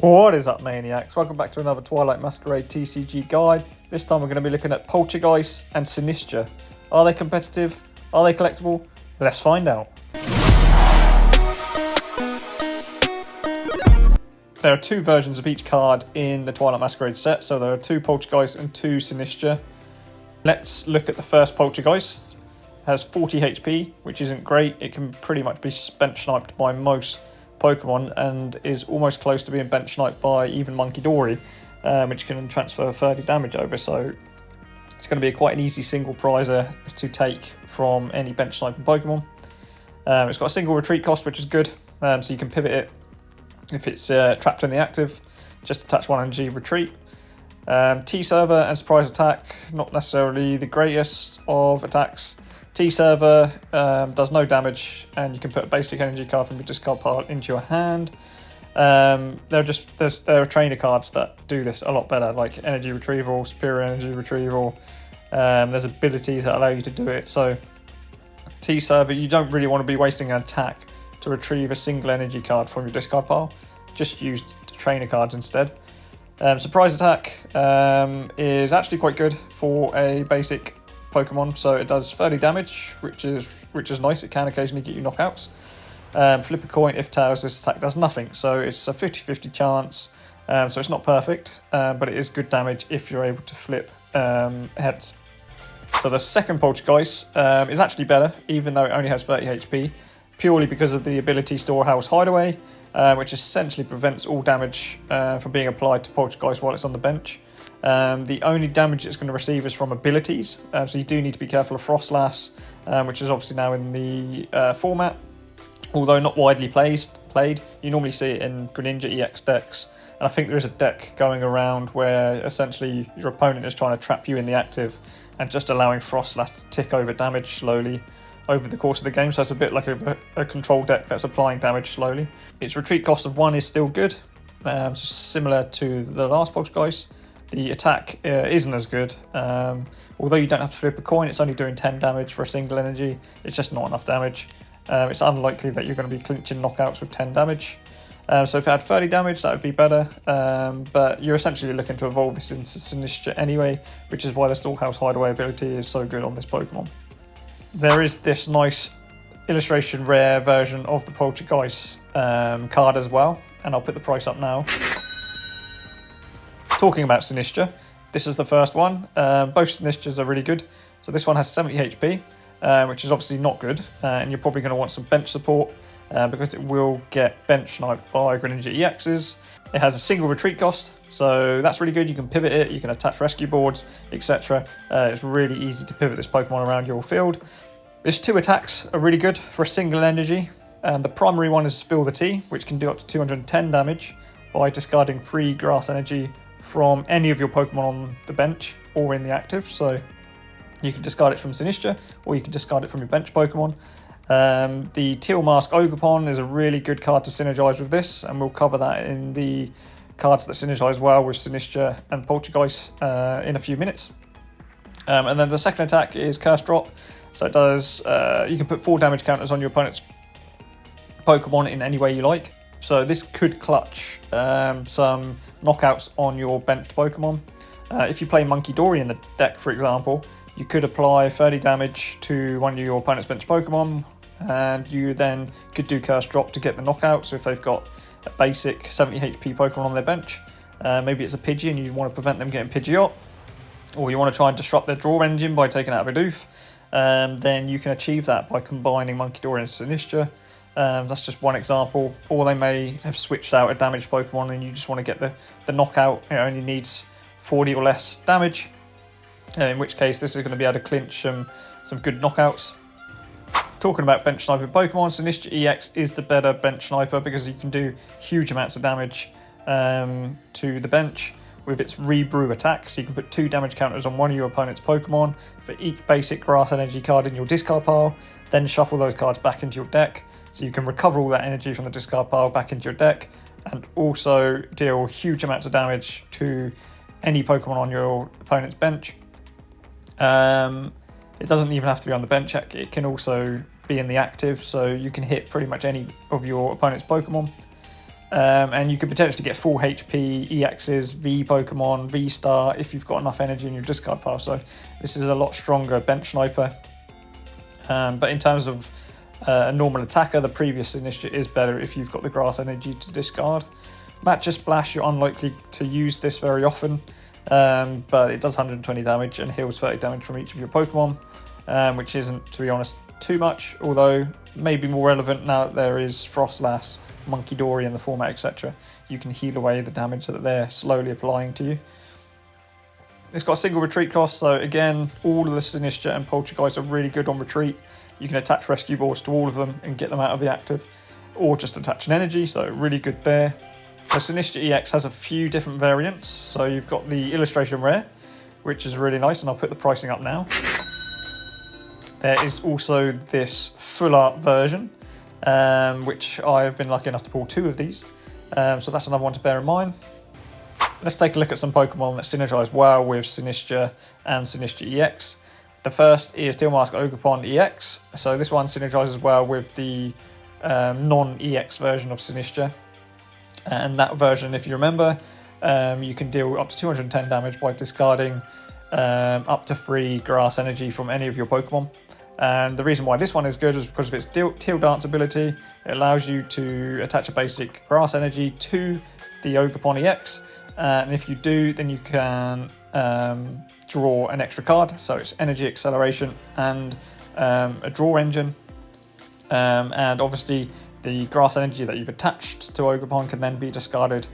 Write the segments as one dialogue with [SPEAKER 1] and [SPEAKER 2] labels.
[SPEAKER 1] What is up, Maniacs? Welcome back to another Twilight Masquerade TCG guide. This time we're going to be looking at Poltergeist and Sinistcha. Are they competitive? Are they collectible? Let's find out. There are two versions of each card in the Twilight Masquerade set, so there are two Poltergeist and two Sinistcha. Let's look at the first Poltergeist. It has 40 HP, which isn't great. It can pretty much be bench sniped by most Pokemon and is almost close to being bench sniped by even Monkey Dory, which can transfer 30 damage over. So it's going to be quite an easy single prizer to take from any bench sniping Pokemon. It's got a single retreat cost, which is good, so you can pivot it if it's trapped in the active. Just attach one energy, retreat. T-Server and surprise attack, not necessarily the greatest of attacks. T-Server does no damage, and you can put a basic energy card from your discard pile into your hand. There are trainer cards that do this a lot better, like energy retrieval, superior energy retrieval. There's abilities that allow you to do it. So T-Server, you don't really want to be wasting an attack to retrieve a single energy card from your discard pile. Just use trainer cards instead. Surprise attack is actually quite good for a basic Pokemon, so it does 30 damage, which is nice. It can occasionally get you knockouts. Flip a coin. If tails, this attack does nothing, so it's a 50-50 chance. So it's not perfect, but it is good damage if you're able to flip heads. So the second Poltergeist is actually better, even though it only has 30 HP, purely because of the ability Storehouse Hideaway, which essentially prevents all damage from being applied to Poltergeist while it's on the bench. The only damage it's going to receive is from abilities, so you do need to be careful of Frostlass, which is obviously now in the format, although not widely played. You normally see it in Greninja EX decks, and I think there is a deck going around where essentially your opponent is trying to trap you in the active and just allowing Frostlass to tick over damage slowly over the course of the game, so it's a bit like a control deck that's applying damage slowly. Its retreat cost of 1 is still good, so similar to the last Poltergeist. The attack isn't as good, although you don't have to flip a coin. It's only doing 10 damage for a single energy. It's just not enough damage. It's unlikely that you're going to be clinching knockouts with 10 damage. So if it had 30 damage, that would be better, but you're essentially looking to evolve this into Sinistcha anyway, which is why the Storehouse Hideaway ability is so good on this Pokemon. There is this nice illustration rare version of the Poltergeist card as well, and I'll put the price up now. Talking about Sinistcha, this is the first one. Both Sinistchas are really good. So this one has 70 HP, which is obviously not good, and you're probably going to want some bench support because it will get bench sniped by Greninja EXs. It has a single retreat cost, so that's really good. You can pivot it, you can attach rescue boards, etc. It's really easy to pivot this Pokemon around your field. Its two attacks are really good for a single energy, and the primary one is Spill the Tea, which can do up to 210 damage by discarding free grass energy from any of your Pokemon on the bench or in the active. So you can discard it from Sinistcha, or you can discard it from your bench Pokemon. The Teal Mask Ogerpon is a really good card to synergize with this, and we'll cover that in the cards that synergize well with Sinistcha and Poltergeist in a few minutes. And then the second attack is Curse Drop. So it does, you can put 4 damage counters on your opponent's Pokemon in any way you like. So this could clutch some knockouts on your benched Pokemon. If you play Monkey Dory in the deck, for example, you could apply 30 damage to one of your opponent's benched Pokemon, and you then could do Curse Drop to get the knockout. So if they've got a basic 70 HP Pokemon on their bench, maybe it's a Pidgey and you want to prevent them getting Pidgeot, or you want to try and disrupt their draw engine by taking out a Bidoof, then you can achieve that by combining Monkey Dory and Sinistcha. That's just one example. Or they may have switched out a damaged Pokemon and you just want to get the knockout. It only needs 40 or less damage, in which case this is going to be able to clinch some good knockouts. Talking about bench sniping Pokemon, Sinistcha EX is the better bench sniper because you can do huge amounts of damage to the bench with its Rebrew attack. So you can put 2 damage counters on one of your opponent's Pokemon for each basic grass energy card in your discard pile, then shuffle those cards back into your deck. So you can recover all that energy from the discard pile back into your deck, and also deal huge amounts of damage to any Pokemon on your opponent's bench. It doesn't even have to be on the bench, it can also be in the active, so you can hit pretty much any of your opponent's Pokemon. And you could potentially get full HP, EXs, V Pokemon, V Star if you've got enough energy in your discard pile. So this is a lot stronger bench sniper. But in terms of a normal attacker, the previous Sinistcha is better if you've got the grass energy to discard. Matcha Splash, you're unlikely to use this very often, but it does 120 damage and heals 30 damage from each of your Pokemon, which isn't, to be honest, too much, although maybe more relevant now that there is Frostlass, Monkey Dory in the format, etc. You can heal away the damage that they're slowly applying to you. It's got a single retreat cost, so again, all of the Sinistcha and Poltergeist are really good on retreat. You can attach rescue balls to all of them and get them out of the active, or just attach an energy, so really good there. So Sinistcha EX has a few different variants, so you've got the illustration rare, which is really nice, and I'll put the pricing up now. There is also this full art version, which I've been lucky enough to pull 2 of these, so that's another one to bear in mind. Let's take a look at some Pokemon that synergize well with Sinistcha and Sinistcha EX. The first is Steel Mask Ogerpon EX, so this one synergizes well with the non-EX version of Sinistcha. And that version, if you remember, you can deal up to 210 damage by discarding up to 3 grass energy from any of your Pokemon. And the reason why this one is good is because of its Teal Dance ability. It allows you to attach a basic grass energy to the Ogerpon EX, and if you do, then you can draw an extra card. So it's energy acceleration and a draw engine, and obviously the grass energy that you've attached to Ogerpon can then be discarded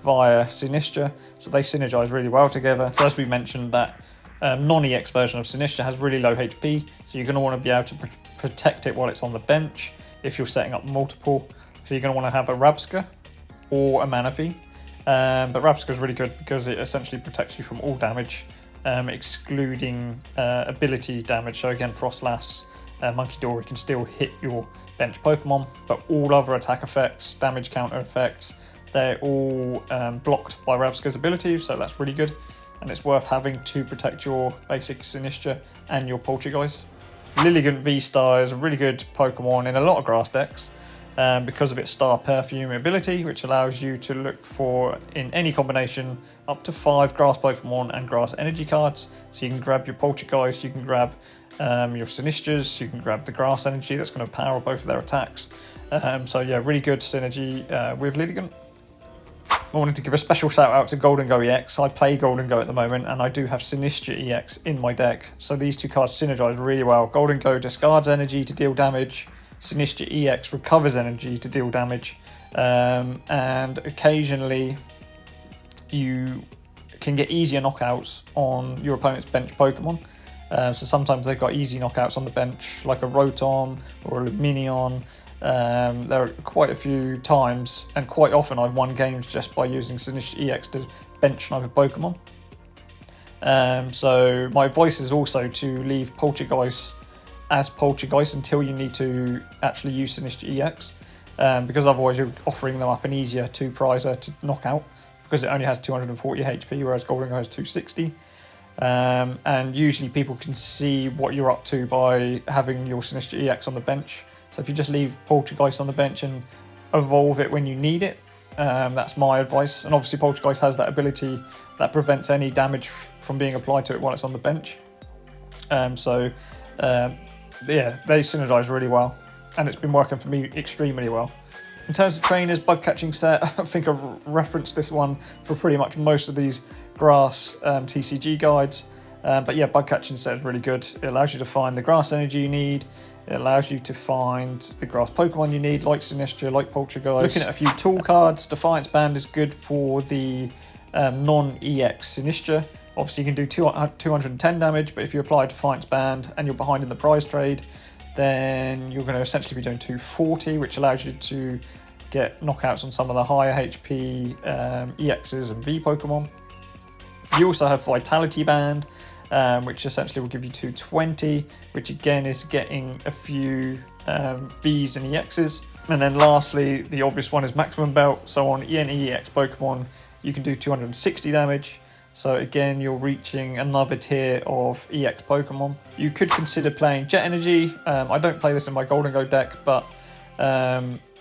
[SPEAKER 1] via Sinistcha, so they synergize really well together. So as we mentioned, that non-EX version of Sinistcha has really low HP, so you're going to want to be able to protect it while it's on the bench if you're setting up multiple. So you're going to want to have a Rabsca or a Manaphy, but Rabsca is really good because it essentially protects you from all damage, excluding ability damage. So again, Frostlass, Monkey Dory can still hit your bench Pokemon, but all other attack effects, damage counter effects, they're all blocked by Rabsca's ability, so that's really good, and it's worth having to protect your basic Sinistcha and your Poltergeist. Lilligant V-Star is a really good Pokemon in a lot of grass decks because of its Star Perfume ability, which allows you to look for, in any combination, up to 5 grass Pokemon and grass energy cards. So you can grab your Poltergeist, you can grab your Sinistchas, you can grab the grass energy that's going to power both of their attacks. So yeah, really good synergy with Lilligant. I wanted to give a special shout out to Golden Go EX. I play Golden Go at the moment, and I do have Sinistcha EX in my deck. So these 2 cards synergize really well. Golden Go discards energy to deal damage. Sinistcha EX recovers energy to deal damage. And occasionally you can get easier knockouts on your opponent's bench Pokemon. So sometimes they've got easy knockouts on the bench, like a Rotom or a Luminion. There are quite a few times, and quite often I've won games just by using Sinistcha EX to bench snipe a Pokemon. So my advice is also to leave Poltergeist as Poltergeist until you need to actually use Sinistcha EX, because otherwise you're offering them up an easier 2-prizer to knock out, because it only has 240 HP, whereas Golden Go has 260. And usually people can see what you're up to by having your Sinistcha EX on the bench. So if you just leave Poltergeist on the bench and evolve it when you need it, that's my advice. And obviously Poltergeist has that ability that prevents any damage from being applied to it while it's on the bench. Yeah, they synergize really well, and it's been working for me extremely well. In terms of trainers, bug catching set, I think I've referenced this one for pretty much most of these grass TCG guides. But yeah, bug catching set is really good. It allows you to find the grass energy you need. It allows you to find the grass Pokemon you need, like Sinistcha, like Poltergeist. Looking at a few tool cards, Defiance Band is good for the non-EX Sinistcha. Obviously you can do 210 damage, but if you apply Defiance Band and you're behind in the prize trade, then you're going to essentially be doing 240, which allows you to get knockouts on some of the higher HP EXs and V Pokemon. You also have Vitality Band, which essentially will give you 220, which again is getting a few Vs and EXs. And then lastly, the obvious one is Maximum Belt. So on EX Pokemon, you can do 260 damage. So again, you're reaching another tier of EX Pokemon. You could consider playing Jet Energy. I don't play this in my Golden Go deck, but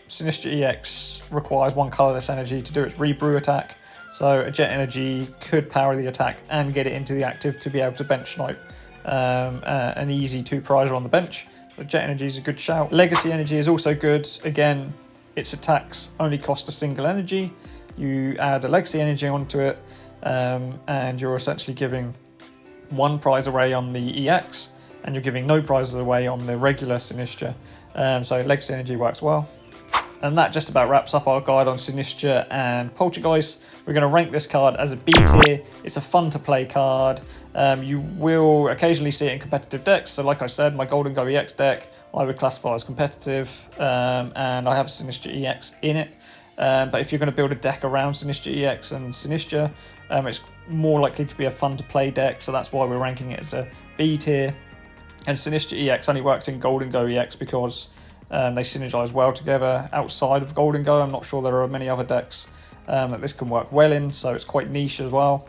[SPEAKER 1] Sinistcha EX requires 1 colourless energy to do its rebrew attack, so a jet energy could power the attack and get it into the active to be able to bench snipe an easy 2-prizer on the bench. So jet energy is a good shout. Legacy energy is also good. Again, its attacks only cost a single energy. You add a legacy energy onto it, and you're essentially giving 1 prize away on the EX, and you're giving no prizes away on the regular Sinistcha. So legacy energy works well. And that just about wraps up our guide on Sinistcha and Poltergeist. We're going to rank this card as a B tier. It's a fun to play card. You will occasionally see it in competitive decks. So like I said, my Golden Go EX deck, I would classify as competitive, and I have a Sinistcha EX in it. But if you're going to build a deck around Sinistcha EX and Sinistcha, it's more likely to be a fun to play deck. So that's why we're ranking it as a B tier. And Sinistcha EX only works in Golden Go EX because they synergize well together. Outside of Golden Go, I'm not sure there are many other decks that this can work well in, so it's quite niche as well.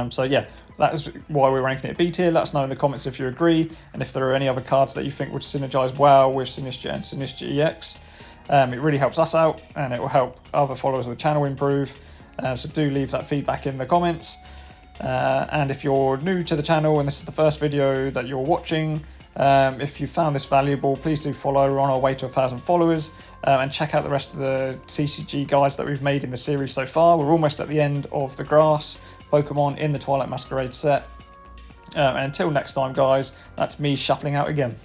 [SPEAKER 1] So yeah, that is why we're ranking it B tier. Let us know in the comments if you agree, and if there are any other cards that you think would synergize well with Sinistcha and Sinistcha EX. It really helps us out, and it will help other followers of the channel improve. So do leave that feedback in the comments. And if you're new to the channel and this is the first video that you're watching, if you found this valuable, please do follow. We're on our way to 1,000 followers, and check out the rest of the TCG guides that we've made in the series so far. We're almost at the end of the grass Pokemon in the Twilight Masquerade set. And until next time, guys, that's me shuffling out again.